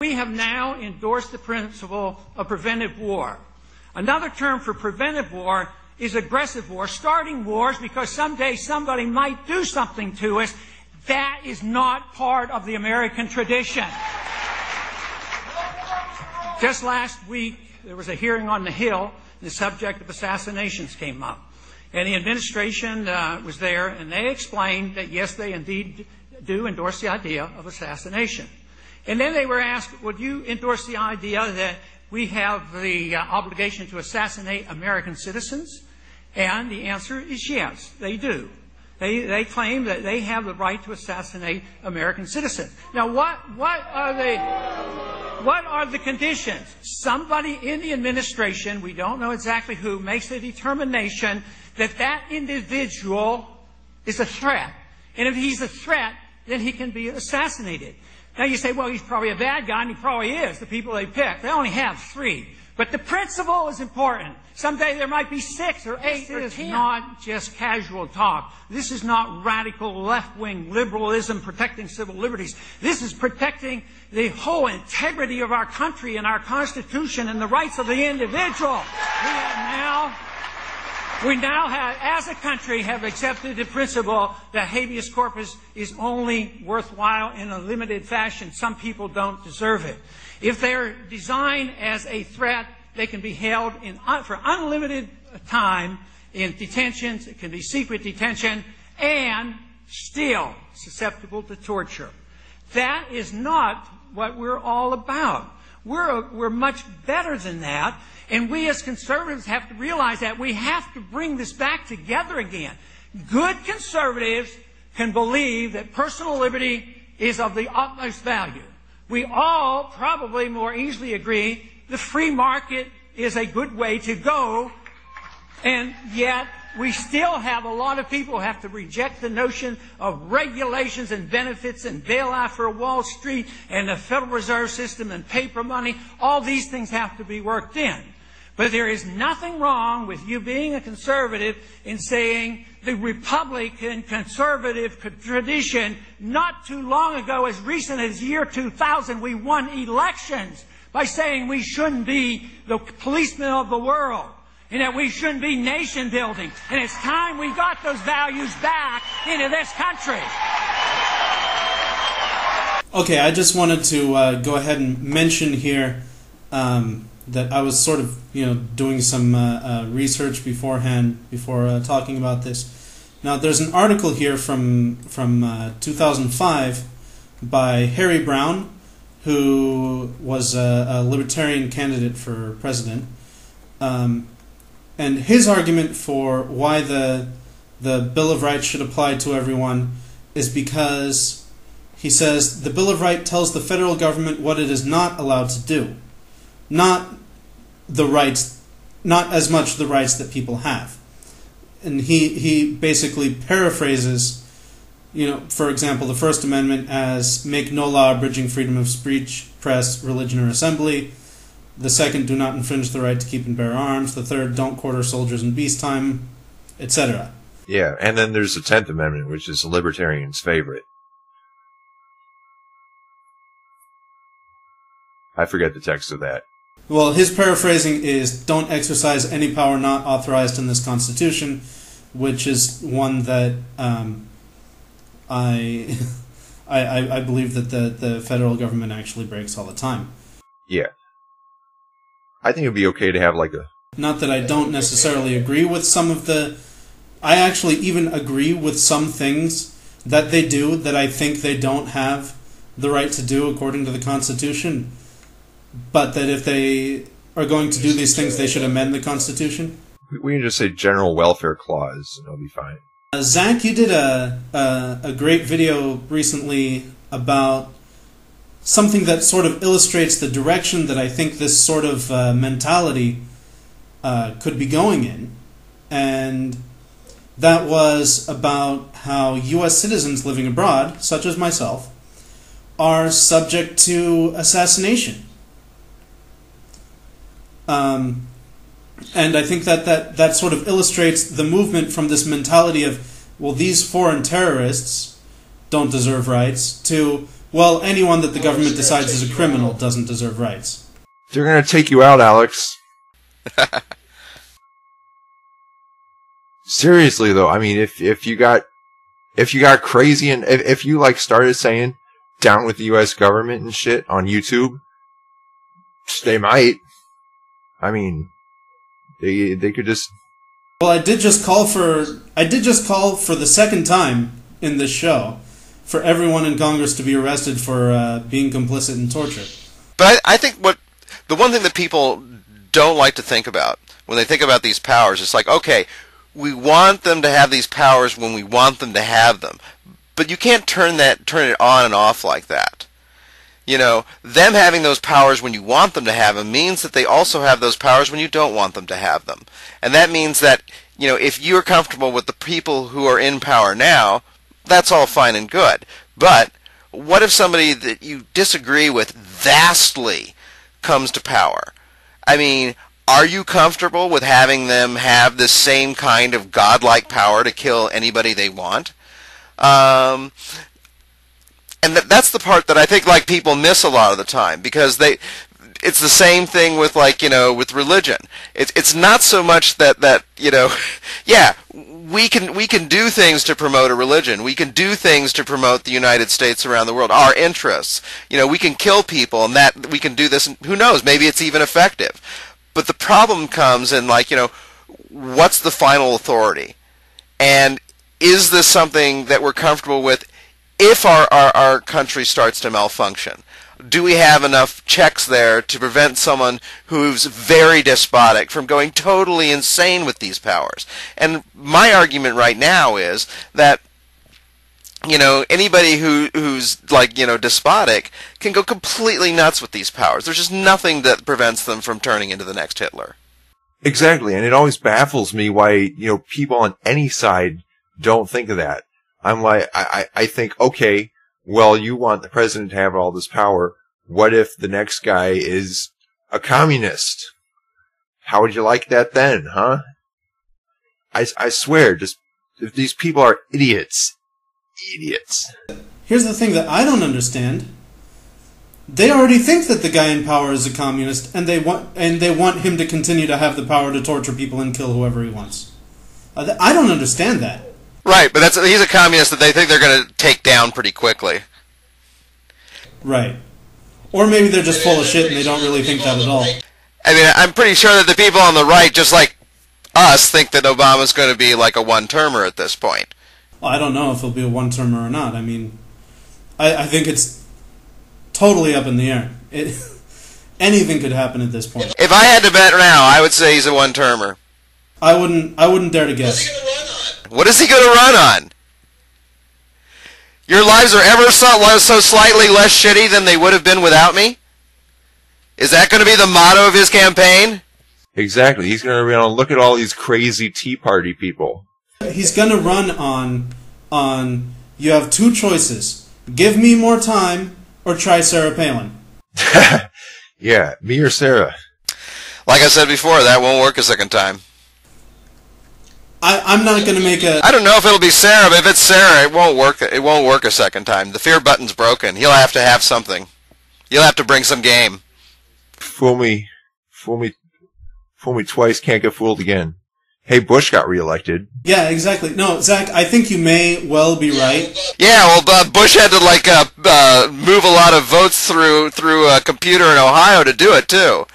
We have now endorsed the principle of preventive war. Another term for preventive war is aggressive war, starting wars because someday somebody might do something to us. That is not part of the American tradition. Just last week, there was a hearing on the Hill, and the subject of assassinations came up. And the administration was there, and they explained that, yes, they indeed do endorse the idea of assassination. And then they were asked, would you endorse the idea that we have the obligation to assassinate American citizens? And the answer is yes, they do. They claim that they have the right to assassinate American citizens. Now, what are the conditions? Somebody in the administration, we don't know exactly who, makes a determination that that individual is a threat. And if he's a threat, then he can be assassinated. Now you say, well, he's probably a bad guy, and he probably is, the people they pick. They only have 3. But the principle is important. Someday there might be 6 or 8 or 10. This is not just casual talk. This is not radical left-wing liberalism protecting civil liberties. This is protecting the whole integrity of our country and our Constitution and the rights of the individual. We now have, as a country, have accepted the principle that habeas corpus is only worthwhile in a limited fashion. Some people don't deserve it. If they're designed as a threat, they can be held for unlimited time in detentions. It can be secret detention and still susceptible to torture. That is not what we're all about. We're much better than that. And we as conservatives have to realize that we have to bring this back together again. Good conservatives can believe that personal liberty is of the utmost value. We all probably more easily agree the free market is a good way to go, and yet we still have a lot of people who have to reject the notion of regulations and benefits and bailout for Wall Street and the Federal Reserve System and paper money. All these things have to be worked in. But there is nothing wrong with you being a conservative in saying the Republican conservative tradition, not too long ago, as recent as year 2000, we won elections by saying we shouldn't be the policemen of the world and that we shouldn't be nation building. And it's time we got those values back into this country. Okay, I just wanted to go ahead and mention here that I was sort of, doing some research beforehand before talking about this. Now, there's an article here from 2005 by Harry Brown, who was a libertarian candidate for president, and his argument for why the Bill of Rights should apply to everyone is because he says the Bill of Rights tells the federal government what it is not allowed to do, not the rights, not as much the rights that people have. And he basically paraphrases, for example, the First Amendment as make no law abridging freedom of speech, press, religion, or assembly. The second, do not infringe the right to keep and bear arms. The third, don't quarter soldiers in peacetime, etc. Yeah, and then there's the 10th Amendment, which is the libertarian's favorite. I forget the text of that. Well, his paraphrasing is, don't exercise any power not authorized in this Constitution, which is one that I believe that the federal government actually breaks all the time. Yeah. I think it would be okay to have like a... Not that I don't necessarily agree with some of the... I actually even agree with some things that they do that I think they don't have the right to do according to the Constitution. But that if they are going to do these things, they should amend the Constitution? We can just say general welfare clause, and it'll be fine. Zach, you did a great video recently about something that sort of illustrates the direction that I think this sort of mentality could be going in. And that was about how U.S. citizens living abroad, such as myself, are subject to assassination. And I think that sort of illustrates the movement from this mentality of, well, these foreign terrorists don't deserve rights, to, well, anyone that the government decides is a criminal doesn't deserve rights. They're gonna take you out, Alex. Seriously though, I mean, if you got crazy and if you like started saying down with the U.S. government and shit on YouTube, they might. I mean, they could just. Well, I did just call for the second time in this show for everyone in Congress to be arrested for being complicit in torture. But I think the one thing that people don't like to think about when they think about these powers, it's like, okay, we want them to have these powers when we want them to have them, but you can't turn it on and off like that. You know, them having those powers when you want them to have them means that they also have those powers when you don't want them to have them. And that means that, you know, if you're comfortable with the people who are in power now, that's all fine and good. But what if somebody that you disagree with vastly comes to power? I mean, are you comfortable with having them have the same kind of godlike power to kill anybody they want? And that's the part that I think like people miss a lot of the time, because it's the same thing with, like, you know, with religion. It's not so much that you know, yeah, we can do things to promote a religion. We can do things to promote the United States around the world, our interests. You know, we can kill people, and that we can do this, and who knows, maybe it's even effective. But the problem comes in, like, you know, what's the final authority? And is this something that we're comfortable with if our country starts to malfunction? Do we have enough checks there to prevent someone who's very despotic from going totally insane with these powers? And my argument right now is that, you know, anybody who's like, you know, despotic can go completely nuts with these powers. There's just nothing that prevents them from turning into the next Hitler. Exactly, and it always baffles me why, you know, people on any side don't think of that. I'm like, I think, okay, well, you want the president to have all this power. What if the next guy is a communist? How would you like that then, huh? I swear, just, if these people are idiots. Idiots. Here's the thing that I don't understand. They already think that the guy in power is a communist, and they want him to continue to have the power to torture people and kill whoever he wants. I don't understand that. Right, but he's a communist that they think they're going to take down pretty quickly. Right. Or maybe they're just full of shit and they don't really think that at all. I mean, I'm pretty sure that the people on the right, just like us, think that Obama's going to be like a one-termer at this point. Well, I don't know if he'll be a one-termer or not. I mean, I think it's totally up in the air. Anything could happen at this point. If I had to bet now, I would say he's a one-termer. I wouldn't dare to guess. What is he going to run on? Your lives are ever so slightly less shitty than they would have been without me? Is that going to be the motto of his campaign? Exactly. He's going to look at all these crazy Tea Party people. He's going to run on you have two choices. Give me more time or try Sarah Palin. Yeah, me or Sarah. Like I said before, that won't work a second time. I'm not going to make a... I don't know if it'll be Sarah, but if it's Sarah, it won't work. It won't work a second time. The fear button's broken. He'll have to have something. You'll have to bring some game. Fool me twice, can't get fooled again. Hey, Bush got reelected. Yeah, exactly. No, Zach, I think you may well be right. Yeah, well, Bush had to like move a lot of votes through a computer in Ohio to do it too.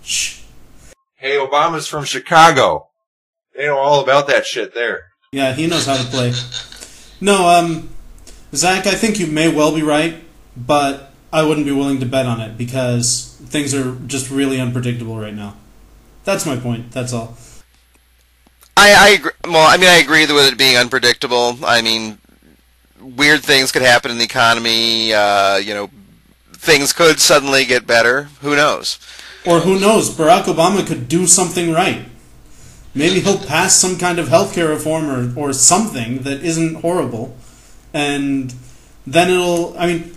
Shh. Hey, Obama's from Chicago. They know all about that shit there. Yeah, he knows how to play. No, Zach, I think you may well be right, but I wouldn't be willing to bet on it because things are just really unpredictable right now. That's my point. That's all. I agree. Well, I mean, I agree with it being unpredictable. I mean, weird things could happen in the economy. You know, things could suddenly get better. Who knows? Or who knows? Barack Obama could do something right. Maybe he'll pass some kind of healthcare reform or something that isn't horrible, and then it'll. I mean,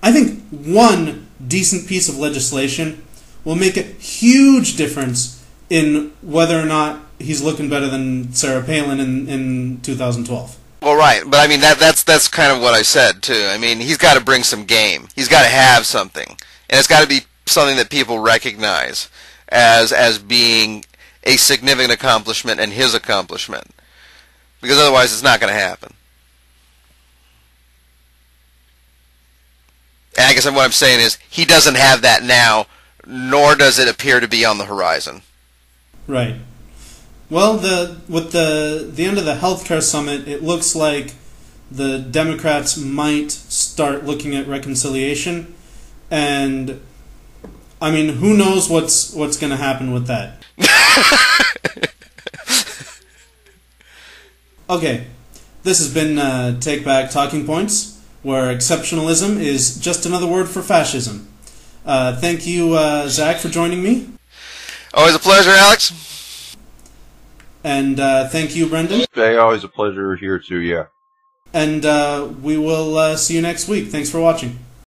I think one decent piece of legislation will make a huge difference in whether or not he's looking better than Sarah Palin in 2012. Well, right, but I mean that's kind of what I said too. I mean, he's got to bring some game. He's got to have something, and it's got to be something that people recognize as being a significant accomplishment and his accomplishment, because otherwise it's not going to happen. And I guess what I'm saying is he doesn't have that now, nor does it appear to be on the horizon. Right. Well, with the end of the healthcare summit, it looks like the Democrats might start looking at reconciliation, and I mean, who knows what's going to happen with that? Okay, this has been Take Back Talking Points, where exceptionalism is just another word for fascism. Thank you, Zach, for joining me. Always a pleasure, Alex. And thank you, Brendan. Hey, always a pleasure here too, yeah. And we will see you next week. Thanks for watching.